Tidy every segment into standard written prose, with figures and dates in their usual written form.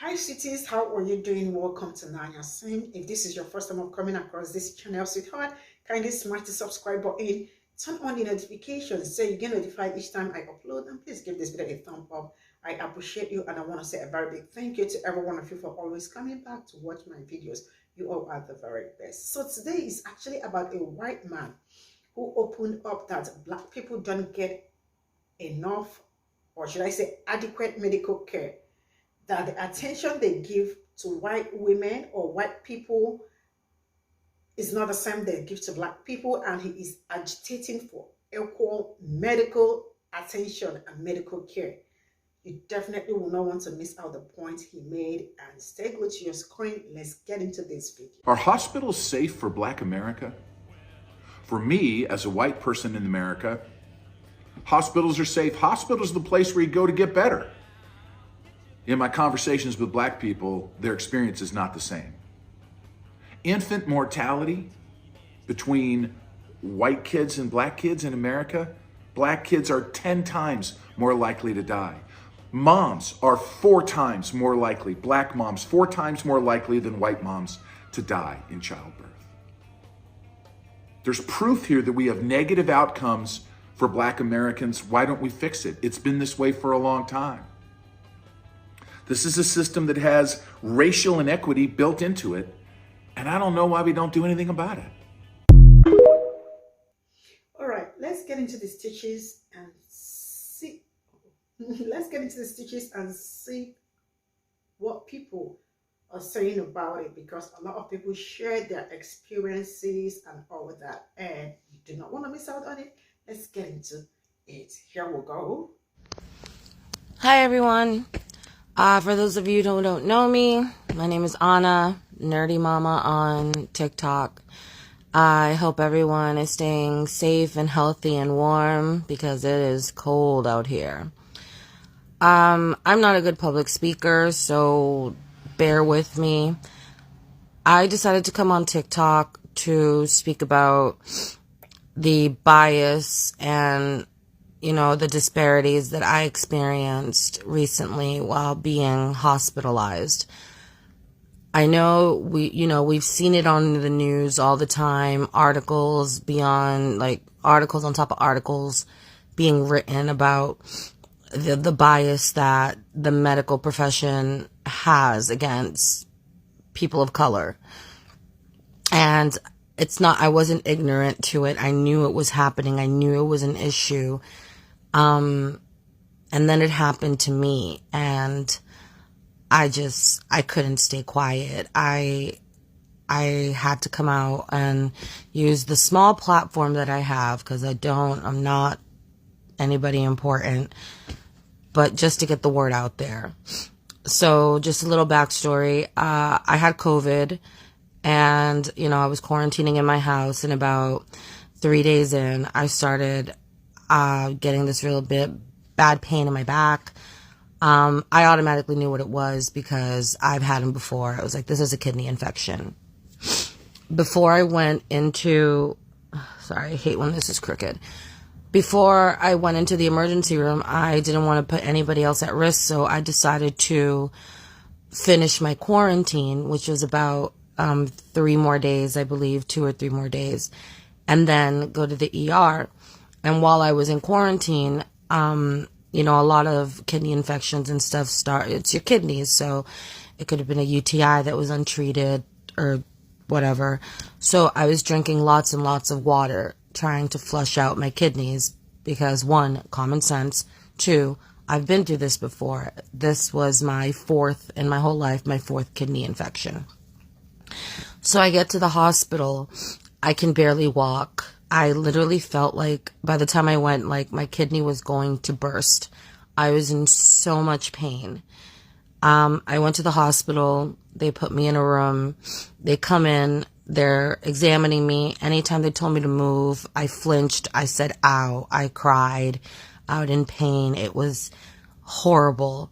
Hi cities, how are you doing? Welcome to Nanyacim. If this is your first time of coming across this channel, sweetheart, kindly smash the subscribe button, turn on the notifications so you get notified each time I upload, and please give this video a thumb up. I appreciate you, and I want to say a very big thank you to every one of you for always coming back to watch my videos. You all are the very best. So today is actually about a white man who opened up that black people don't get enough, or should I say adequate medical care, that the attention they give to white women or white people is not the same they give to black people, and he is agitating for equal medical attention and medical care. You definitely will not want to miss out the point he made, and stay glued to your screen. Let's get into this video. Are hospitals safe for Black America? For me, as a white person in America, hospitals are safe. Hospitals are the place where you go to get better. In my conversations with Black people, their experience is not the same. Infant mortality between white kids and Black kids in America, Black kids are 10 times more likely to die. Moms are 4 times more likely, Black moms, 4 times more likely than white moms to die in childbirth. There's proof here that we have negative outcomes for Black Americans. Why don't we fix it? It's been this way for a long time. This is a system that has racial inequity built into it, and I don't know why we don't do anything about it. All right, let's get into the stitches and see. Let's get into the stitches and see what people are saying about it, because a lot of people share their experiences and all of that, and you do not want to miss out on it. Let's get into it. Here we go. Hi everyone. For those of you who don't know me, my name is Anna, Nerdy Mama on TikTok. I hope everyone is staying safe and healthy and warm because it is cold out here. I'm not a good public speaker, so bear with me. I decided to come on TikTok to speak about the bias and the disparities that I experienced recently while being hospitalized. I know we've seen it on the news all the time, articles articles on top of articles being written about the bias that the medical profession has against people of color. And I wasn't ignorant to it. I knew it was happening. I knew it was an issue. And then it happened to me, and I couldn't stay quiet. I had to come out and use the small platform that I have, because I'm not anybody important, but just to get the word out there. So just a little backstory. I had COVID, and, I was quarantining in my house, and about 3 days in, I started getting this real bad pain in my back. I automatically knew what it was because I've had them before. I was like, this is a kidney infection. Before I went into, sorry, I hate when this is crooked. Before I went into the emergency room, I didn't want to put anybody else at risk, so I decided to finish my quarantine, which was about 3 more days, I believe, 2 or 3 more days, and then go to the ER. And while I was in quarantine, a lot of kidney infections and stuff it's your kidneys. So it could have been a UTI that was untreated or whatever. So I was drinking lots and lots of water, trying to flush out my kidneys because 1, common sense. 2, I've been through this before. This was my 4th in my whole life, my 4th kidney infection. So I get to the hospital. I can barely walk. I literally felt like by the time I went, like my kidney was going to burst. I was in so much pain. I went to the hospital. They put me in a room. They come in. They're examining me. Anytime they told me to move, I flinched. I said, ow. I cried out in pain. It was horrible.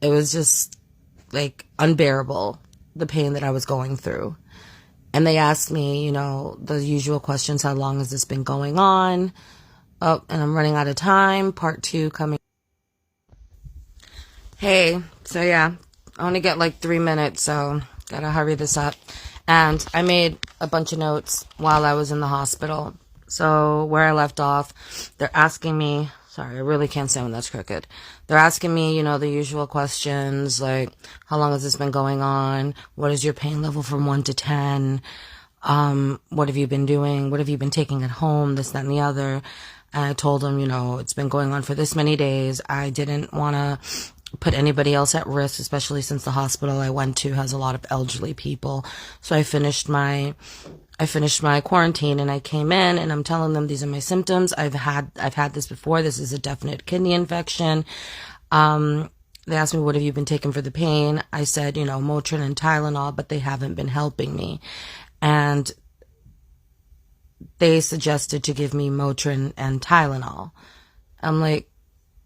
It was just like unbearable, the pain that I was going through. And they asked me, the usual questions. How long has this been going on? Oh, and I'm running out of time. Part 2 coming. Hey, so yeah, I only get like 3 minutes, so gotta hurry this up. And I made a bunch of notes while I was in the hospital. So where I left off, they're asking me, sorry, I really can't say when that's crooked. They're asking me, the usual questions like, how long has this been going on? What is your pain level from 1 to 10? What have you been doing? What have you been taking at home? This, that, and the other. And I told them, it's been going on for this many days. I didn't want to put anybody else at risk, especially since the hospital I went to has a lot of elderly people. So I finished my quarantine and I came in and I'm telling them these are my symptoms. I've had this before. This is a definite kidney infection. They asked me, what have you been taking for the pain? I said, Motrin and Tylenol, but they haven't been helping me. And they suggested to give me Motrin and Tylenol. I'm like,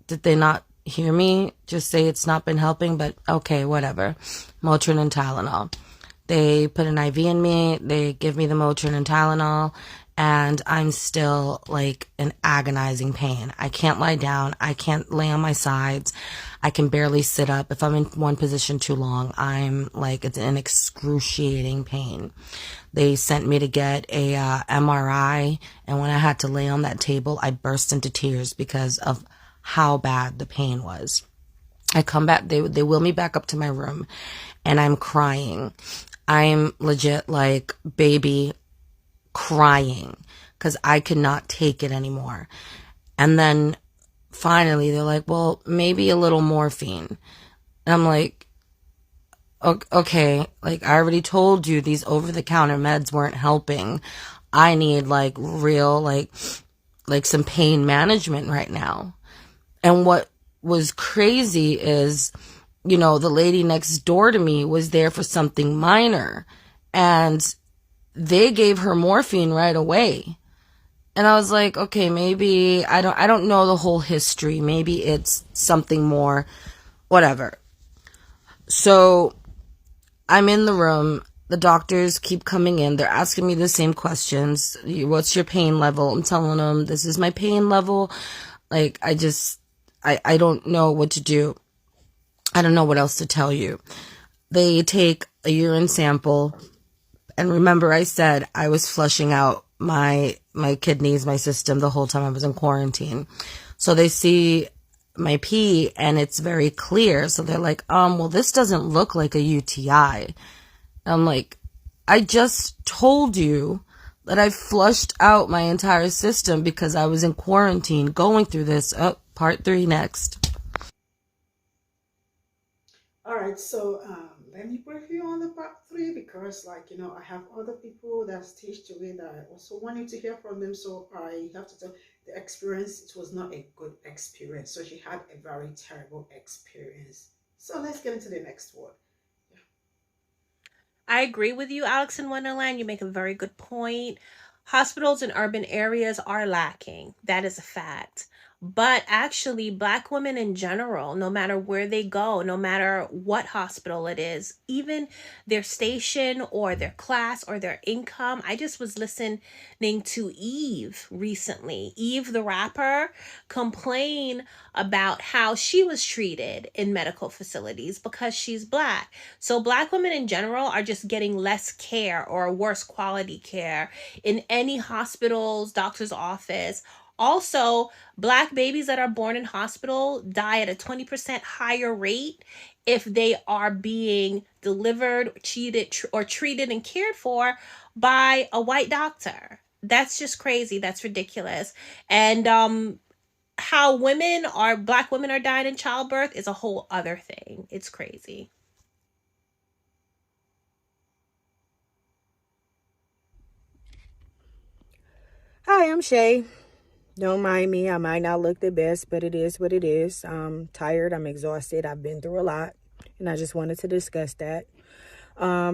did they not hear me just say it's not been helping? But okay, whatever. Motrin and Tylenol. They put an IV in me. They give me the Motrin and Tylenol. And I'm still like in agonizing pain. I can't lie down. I can't lay on my sides. I can barely sit up. If I'm in one position too long, I'm like, it's an excruciating pain. They sent me to get a MRI. And when I had to lay on that table, I burst into tears because of how bad the pain was. I come back, they wheel me back up to my room and I'm crying. I'm legit like baby crying because I could not take it anymore. And then finally they're like, well, maybe a little morphine. And I'm like, okay, like I already told you these over-the-counter meds weren't helping. I need like real, like some pain management right now. And what was crazy is, the lady next door to me was there for something minor and they gave her morphine right away. And I was like, okay, maybe I don't know the whole history. Maybe it's something more, whatever. So I'm in the room. The doctors keep coming in. They're asking me the same questions. What's your pain level? I'm telling them this is my pain level. Like, I don't know what to do. I don't know what else to tell you. They take a urine sample. And remember, I said I was flushing out my kidneys, my system the whole time I was in quarantine. So they see my pee and it's very clear. So they're like, well, this doesn't look like a UTI. I'm like, I just told you that I flushed out my entire system because I was in quarantine going through this. Oh, part 3 next. All right, so let me brief you on the part 3 because, I have other people that staged away that I also wanted to hear from them. So I have to tell the experience, it was not a good experience. So she had a very terrible experience. So let's get into the next one. I agree with you, Alex in Wonderland. You make a very good point. Hospitals in urban areas are lacking. That is a fact. But actually, Black women in general, no matter where they go, no matter what hospital it is, even their station or their class or their income. I just was listening to Eve recently. Eve, the rapper, complain about how she was treated in medical facilities because she's Black. So Black women in general are just getting less care or worse quality care in any hospitals, doctor's office. Also, Black babies that are born in hospital die at a 20% higher rate if they are being delivered, treated and cared for by a white doctor. That's just crazy. That's ridiculous. And how Black women are dying in childbirth is a whole other thing. It's crazy. Hi, I'm Shay. Don't mind me. I might not look the best, but it is what it is. I'm tired. I'm exhausted. I've been through a lot, and I just wanted to discuss that.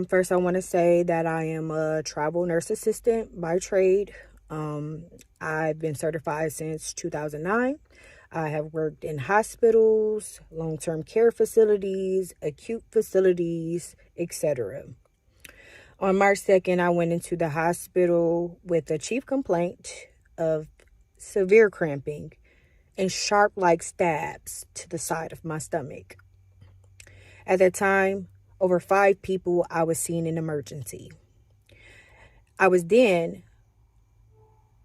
First, I want to say that I am a travel nurse assistant by trade. I've been certified since 2009. I have worked in hospitals, long-term care facilities, acute facilities, etc. On March 2nd, I went into the hospital with a chief complaint of severe cramping and sharp like stabs to the side of my stomach. At that time, over 5 people I was seeing in emergency. I was then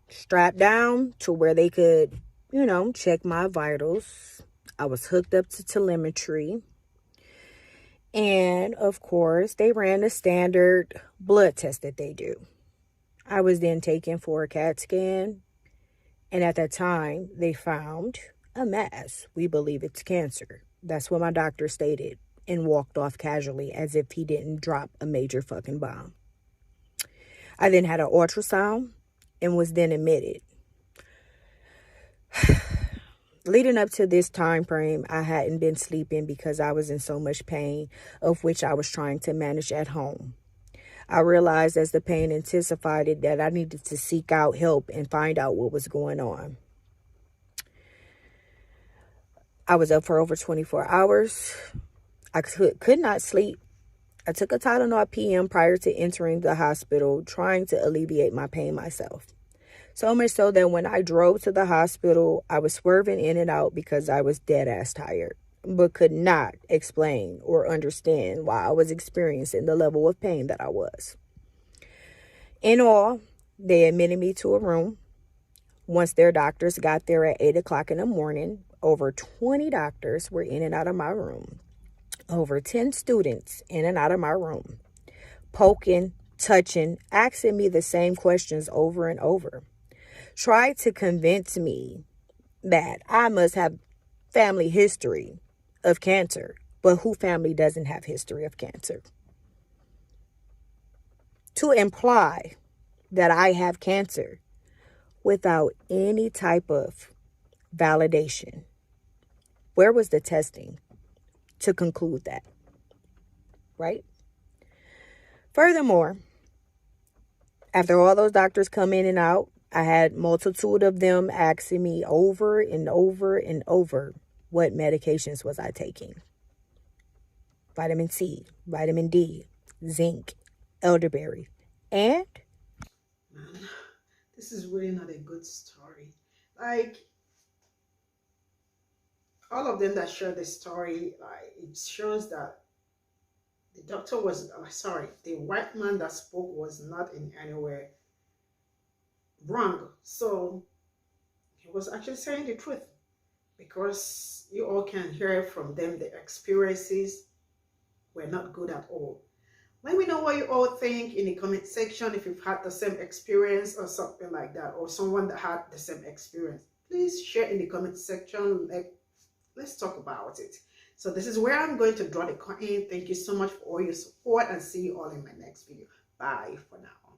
strapped down to where they could, check my vitals. I was hooked up to telemetry. And of course, they ran the standard blood test that they do. I was then taken for a CAT scan. And at that time, they found a mass. We believe it's cancer. That's what my doctor stated and walked off casually as if he didn't drop a major fucking bomb. I then had an ultrasound and was then admitted. Leading up to this time frame, I hadn't been sleeping because I was in so much pain, of which I was trying to manage at home. I realized as the pain intensified that I needed to seek out help and find out what was going on. I was up for over 24 hours. I could not sleep. I took a Tylenol PM prior to entering the hospital, trying to alleviate my pain myself. So much so that when I drove to the hospital, I was swerving in and out because I was dead ass tired, but could not explain or understand why I was experiencing the level of pain that I was. In all, they admitted me to a room. Once their doctors got there at 8 o'clock in the morning, over 20 doctors were in and out of my room. Over 10 students in and out of my room, poking, touching, asking me the same questions over and over. Tried to convince me that I must have family history of cancer, but who family doesn't have history of cancer? To imply that I have cancer without any type of validation. Where was the testing to conclude that? Right? Furthermore, after all those doctors come in and out, I had multitude of them asking me over and over and over what medications was I taking. Vitamin C, vitamin D, zinc, elderberry, and Man, this is really not a good story. Like, all of them that share the story, like, it shows that the doctor was, sorry, the white man that spoke was not in any way wrong. So he was actually saying the truth, because you all can hear from them the experiences were not good at all. Let me know what you all think in the comment section, if you've had the same experience or something like that, or someone that had the same experience. Please share in the comment section. Let's talk about it. So this is where I'm going to draw the curtain. Thank you so much for all your support, and see you all in my next video. Bye for now.